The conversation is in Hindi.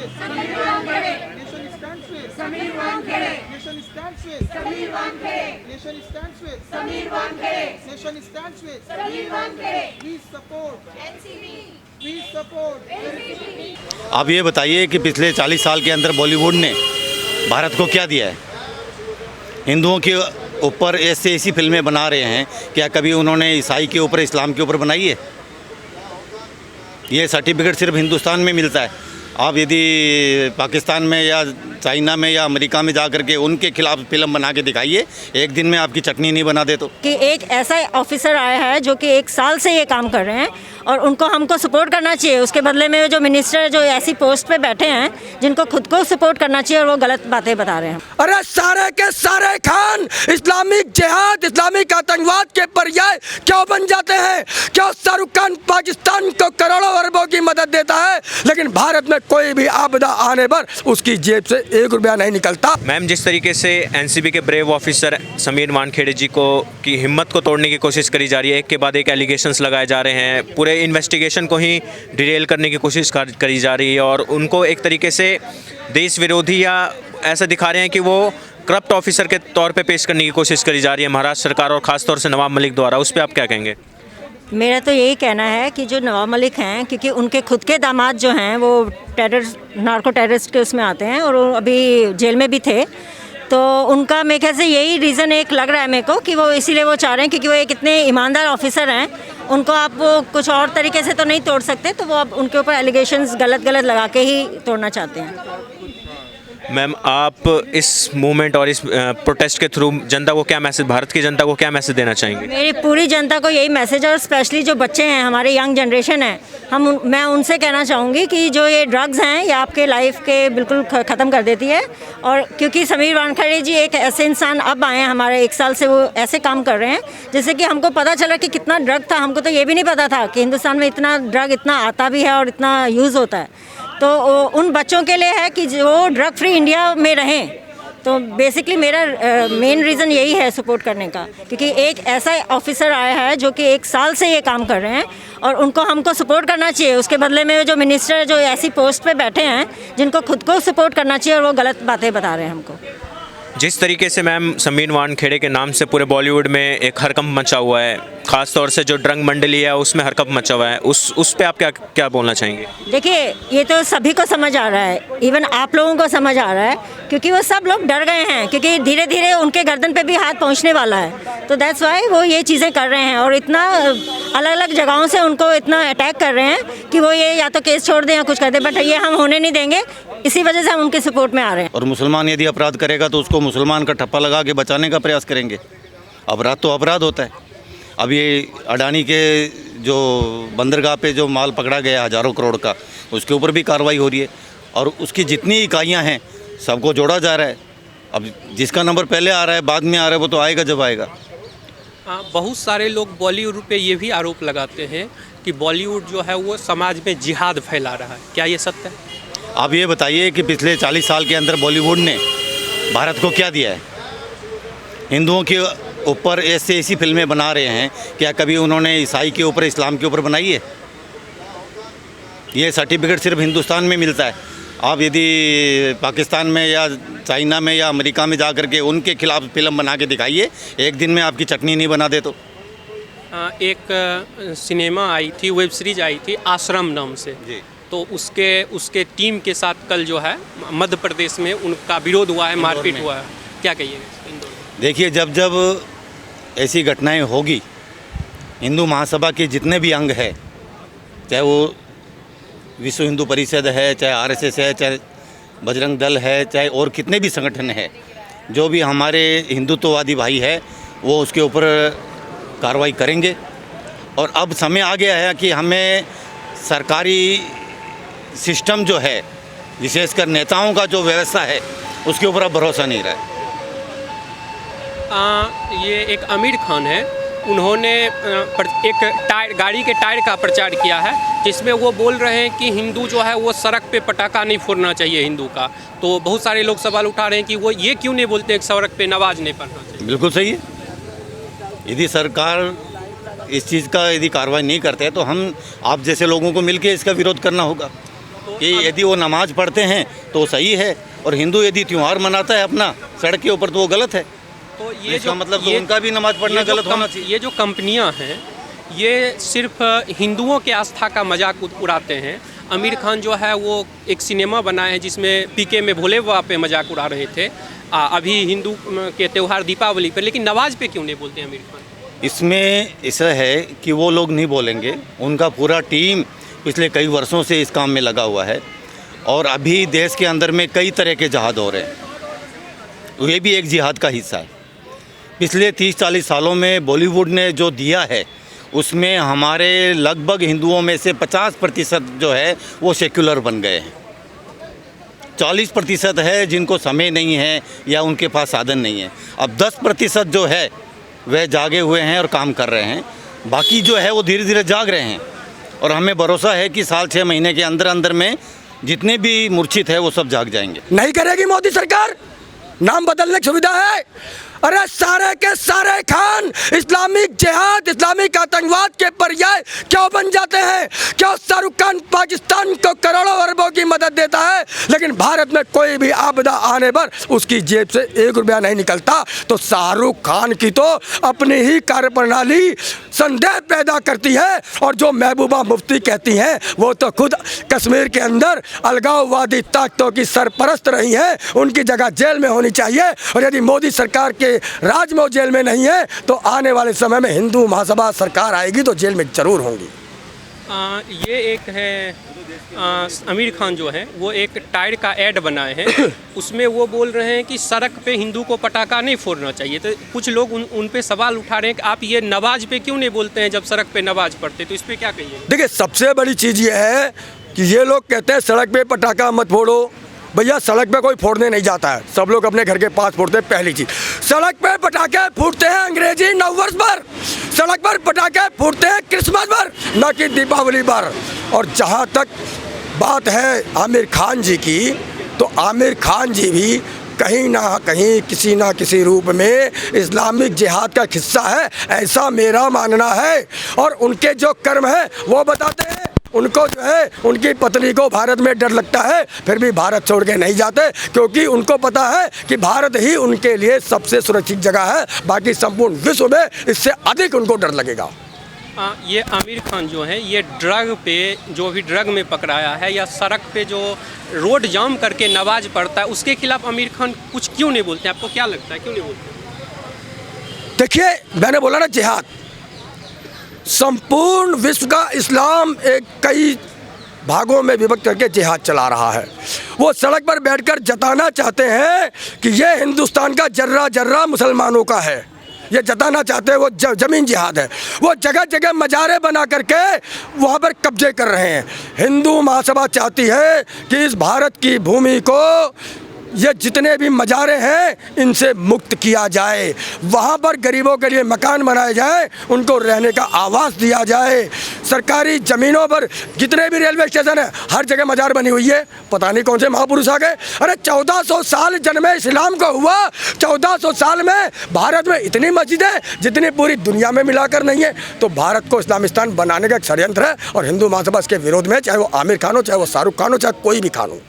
Samir Wankhede. Nation stands with Samir Wankhede. Nation stands with Samir Wankhede. Nation stands with Samir Wankhede. Nation stands with Samir Wankhede. We support NCB. We support NCB. आप ये बताइए कि पिछले 40 साल के अंदर बॉलीवुड ने भारत को क्या दिया है। हिंदुओं के ऊपर ऐसी फिल्में बना रहे हैं, क्या कभी उन्होंने ईसाई के ऊपर, इस्लाम के ऊपर बनाई है? ये सर्टिफिकेट सिर्फ हिंदुस्तान में मिलता है। आप यदि पाकिस्तान में या चाइना में या अमेरिका में जा कर के उनके खिलाफ फिल्म बना के दिखाइए, एक दिन में आपकी चटनी नहीं बना दे। तो कि एक ऐसा ऑफिसर आया है जो कि 1 साल से ये काम कर रहे हैं और उनको हमको सपोर्ट करना चाहिए। उसके बदले में जो मिनिस्टर जो ऐसी पोस्ट पे बैठे हैं जिनको खुद को सपोर्ट करना चाहिए और वो गलत बातें बता रहे हैं। अरे सारे के सारे खान इस्लामिक जिहाद, इस्लामिक आतंकवाद के पर्याय क्यों बन जाते हैं? क्यों शाहरुख खान पाकिस्तान को करोड़ों अरबों की मदद देता है लेकिन भारत में कोई भी आपदा आने पर उसकी जेब से 1 रुपया नहीं निकलता? मैम, जिस तरीके से एनसीबी के ब्रेव ऑफिसर समीर वानखेड़े जी को की हिम्मत को तोड़ने की कोशिश करी जा रही है, एक के बाद एक एलिगेशंस लगाए जा रहे हैं, पूरे इन्वेस्टिगेशन को ही डिटेल करने की कोशिश करी जा रही है और उनको एक तरीके से देश विरोधी या ऐसा दिखा रहे हैं कि वो करप्ट ऑफिसर के तौर पे पेश करने की कोशिश करी जा रही है महाराष्ट्र सरकार और ख़ासतौर से नवाब मलिक द्वारा। उस पर आप क्या कहेंगे? मेरा तो यही कहना है कि जो नवाब मलिक हैं, क्योंकि उनके खुद के दामाद जो हैं वो नार्को टेररिस्ट के उसमें आते हैं और वो अभी जेल में भी थे, तो उनका मेरे ख्याल से यही रीज़न एक लग रहा है मेरे को कि वो इसीलिए वो चाह रहे हैं क्योंकि वो एक इतने ईमानदार ऑफिसर हैं, उनको आप वो कुछ और तरीके से तो नहीं तोड़ सकते, तो वो अब उनके ऊपर एलिगेशंस गलत लगा के ही तोड़ना चाहते हैं। मैम, आप इस मूवमेंट और इस प्रोटेस्ट के थ्रू जनता को क्या मैसेज, भारत की जनता को क्या मैसेज देना चाहेंगे? मेरी पूरी जनता को यही मैसेज है और स्पेशली जो बच्चे हैं, हमारे यंग जनरेशन है, मैं उनसे कहना चाहूँगी कि जो ये ड्रग्स हैं ये आपके लाइफ के बिल्कुल ख़त्म कर देती है। और क्योंकि समीर वानखेड़े जी एक ऐसे इंसान अब आए हैं, हमारे 1 साल से वो ऐसे काम कर रहे हैं जैसे कि हमको पता चला कि कितना ड्रग था। हमको तो ये भी नहीं पता था कि हिंदुस्तान में इतना ड्रग इतना आता भी है और इतना यूज़ होता है। तो उन बच्चों के लिए है कि जो ड्रग फ्री इंडिया में रहें। तो बेसिकली मेरा मेन रीज़न यही है सपोर्ट करने का, क्योंकि एक ऐसा ऑफिसर आया है जो कि 1 साल से ये काम कर रहे हैं और उनको हमको सपोर्ट करना चाहिए। उसके बदले में जो मिनिस्टर जो ऐसी पोस्ट पे बैठे हैं जिनको खुद को सपोर्ट करना चाहिए और वो गलत बातें बता रहे हैं हमको। जिस तरीके से मैम समीर वानखेड़े के नाम से पूरे बॉलीवुड में एक हड़कंप मचा हुआ है, ख़ास तौर से जो ड्रग मंडली है उसमें हड़कंप मचा हुआ है, उस पे आप क्या बोलना चाहेंगे? देखिए, ये तो सभी को समझ आ रहा है, इवन आप लोगों को समझ आ रहा है, क्योंकि वो सब लोग डर गए हैं क्योंकि धीरे धीरे उनके गर्दन पे भी हाथ पहुंचने वाला है। तो दैट्स वाई वो ये चीज़ें कर रहे हैं और इतना अलग अलग जगहों से उनको इतना अटैक कर रहे हैं कि वो ये या तो केस छोड़ दें या कुछ कर दें, बट ये हम होने नहीं देंगे। इसी वजह से हम उनके सपोर्ट में आ रहे हैं। और मुसलमान यदि अपराध करेगा तो उसको मुसलमान का ठप्पा लगा के बचाने का प्रयास करेंगे। अपराध तो अपराध होता है। अब ये अडानी के जो बंदरगाह पे जो माल पकड़ा गया हज़ारों करोड़ का, उसके ऊपर भी कार्रवाई हो रही है और उसकी जितनी इकाइयाँ हैं सबको जोड़ा जा रहा है। अब जिसका नंबर पहले आ रहा है बाद में आ रहा है वो तो आएगा जब आएगा। बहुत सारे लोग बॉलीवुड पे ये भी आरोप लगाते हैं कि बॉलीवुड जो है वो समाज में जिहाद फैला रहा है, क्या ये सत्य है? आप ये बताइए कि पिछले 40 साल के अंदर बॉलीवुड ने भारत को क्या दिया है। हिंदुओं के ऊपर ऐसी फिल्में बना रहे हैं, क्या कभी उन्होंने ईसाई के ऊपर, इस्लाम के ऊपर बनाई है? ये सर्टिफिकेट सिर्फ हिंदुस्तान में मिलता है। आप यदि पाकिस्तान में या चाइना में या अमेरिका में जा कर के उनके खिलाफ फिल्म बना के दिखाइए, एक दिन में आपकी चटनी नहीं बना दे। तो एक सिनेमा आई थी, वेब सीरीज आई थी आश्रम नाम से जी, तो उसके टीम के साथ कल जो है मध्य प्रदेश में उनका विरोध हुआ है, मारपीट हुआ है, क्या कहिएगा? देखिए, जब ऐसी घटनाएं होगी, हिंदू महासभा के जितने भी अंग हैं, चाहे वो विश्व हिंदू परिषद है, चाहे आरएसएस है, चाहे बजरंग दल है, चाहे और कितने भी संगठन हैं, जो भी हमारे हिंदुत्ववादी भाई है वो उसके ऊपर कार्रवाई करेंगे। और अब समय आ गया है कि हमें सरकारी सिस्टम जो है, विशेषकर नेताओं का जो व्यवस्था है, उसके ऊपर अब भरोसा नहीं रहा है। ये एक आमिर खान है, उन्होंने एक गाड़ी के टायर का प्रचार किया है जिसमें वो बोल रहे हैं कि हिंदू जो है वो सड़क पे पटाखा नहीं फोड़ना चाहिए हिंदू का। तो बहुत सारे लोग सवाल उठा रहे हैं कि वो ये क्यों नहीं बोलते हैं कि सड़क पे नमाज नहीं पढ़ना चाहिए। बिल्कुल सही है। यदि सरकार इस चीज़ का यदि कार्रवाई नहीं करते हैं तो हम आप जैसे लोगों को मिलकर इसका विरोध करना होगा। कि यदि वो नमाज पढ़ते हैं तो सही है, और हिंदू यदि त्यौहार मनाता है अपना सड़क के ऊपर तो वो गलत है। तो ये इसका जो मतलब तो ये- उनका भी नमाज पढ़ना ये जो गलत होना चाहिए। ये जो कंपनियां हैं ये सिर्फ हिंदुओं के आस्था का मजाक उड़ाते हैं। आमिर खान जो है वो एक सिनेमा बनाए हैं जिसमें पीके में भोले बाबा पे मजाक उड़ा रहे थे अभी हिंदू के त्यौहार दीपावली पर, लेकिन नवाज पे क्यों नहीं बोलते आमिर खान? इसमें ऐसा है कि वो लोग नहीं बोलेंगे, उनका पूरा टीम पिछले कई वर्षों से इस काम में लगा हुआ है, और अभी देश के अंदर में कई तरह के जहाद हो रहे हैं, ये भी एक जिहाद का हिस्सा है। पिछले 30-40 सालों में बॉलीवुड ने जो दिया है उसमें हमारे लगभग हिंदुओं में से 50% जो है वो सेक्युलर बन गए हैं। 40% है जिनको समय नहीं है या उनके पास साधन नहीं है। अब 10% जो है वह जागे हुए हैं और काम कर रहे हैं, बाकी जो है वो धीरे धीरे जाग रहे हैं, और हमें भरोसा है कि साल 6 महीने के अंदर अंदर में जितने भी मूर्छित है वो सब जाग जाएंगे। नहीं करेगी मोदी सरकार, नाम बदलने की सुविधा है। अरे सारे के सारे खान इस्लामिक जिहाद, इस्लामिक आतंकवाद के पर्याय क्यों बन जाते हैं? क्यों शाहरुख खान पाकिस्तान को करोड़ों अरबों की मदद देता है, लेकिन भारत में कोई भी आपदा आने पर उसकी जेब से 1 रुपया नहीं निकलता? तो शाहरुख खान की तो अपनी ही कार्यप्रणाली संदेह पैदा करती है, और जो महबूबा मुफ्ती कहती हैं वो तो खुद कश्मीर के अंदर अलगाववादी ताकतों की सरपरस्त रही हैं, उनकी जगह जेल में होनी चाहिए। और यदि मोदी सरकार के राज में वो जेल में नहीं है तो आने वाले समय में हिंदू महासभा सरकार आएगी तो जेल में जरूर होंगी। ये एक है आमिर खान जो है वो एक टायर का ऐड बनाए हैं, उसमें वो बोल रहे हैं कि सड़क पे हिंदू को पटाखा नहीं फोड़ना चाहिए। तो कुछ लोग उन पे सवाल उठा रहे हैं कि आप ये नमाज पे क्यों नहीं बोलते हैं जब सड़क पे नमाज पढ़ते, तो इस पर क्या कहिए? देखिए, सबसे बड़ी चीज़ ये है कि ये लोग कहते हैं सड़क पे पटाखा मत फोड़ो। भैया, सड़क पे कोई फोड़ने नहीं जाता है, सब लोग अपने घर के पास फोड़ते हैं। पहली चीज़, सड़क पे पटाखे फूटते हैं अंग्रेजी नववर्ष पर, सड़क पर पटाखे फूटते हैं क्रिसमस पर, न कि दीपावली पर। और जहाँ तक बात है आमिर खान जी की, तो आमिर खान जी भी कहीं ना कहीं किसी ना किसी रूप में इस्लामिक जिहाद का हिस्सा है, ऐसा मेरा मानना है। और उनके जो कर्म है वो बताते हैं। उनको जो है, उनकी पत्नी को भारत में डर लगता है, फिर भी भारत छोड़ के नहीं जाते, क्योंकि उनको पता है कि भारत ही उनके लिए सबसे सुरक्षित जगह है। बाकी संपूर्ण विश्व में इससे अधिक उनको डर लगेगा। ये आमिर खान जो है ये ड्रग पे, जो भी ड्रग में पकड़ाया है या सड़क पे जो रोड जाम करके नमाज पढ़ता है, उसके खिलाफ आमिर खान कुछ क्यों नहीं बोलते? आपको क्या लगता है, क्यों नहीं बोलते? देखिए, मैंने बोला ना, जिहाद संपूर्ण विश्व का इस्लाम एक कई भागों में विभक्त करके जिहाद चला रहा है। वो सड़क पर बैठकर जताना चाहते हैं कि ये हिंदुस्तान का जर्रा जर्रा मुसलमानों का है, ये जताना चाहते हैं। वो जमीन जिहाद है। वो जगह जगह मजारे बना करके वहाँ पर कब्जे कर रहे हैं। हिंदू महासभा चाहती है कि इस भारत की भूमि को ये जितने भी मजारे हैं इनसे मुक्त किया जाए, वहाँ पर गरीबों के लिए मकान बनाए जाए, उनको रहने का आवास दिया जाए। सरकारी ज़मीनों पर जितने भी रेलवे स्टेशन है हर जगह मजार बनी हुई है। पता नहीं कौन से महापुरुष आ गए। अरे 1400 साल जन्मे इस्लाम को हुआ, 1400 साल में भारत में इतनी मस्जिदें जितनी पूरी दुनिया में मिलाकर नहीं है। तो भारत को इस्लामिस्तान बनाने का एक षड्यंत्र है, और हिंदू महासभा इसके विरोध में, चाहे वो आमिर खान हो, चाहे वो शाहरुख खान हो, चाहे कोई भी खान हो।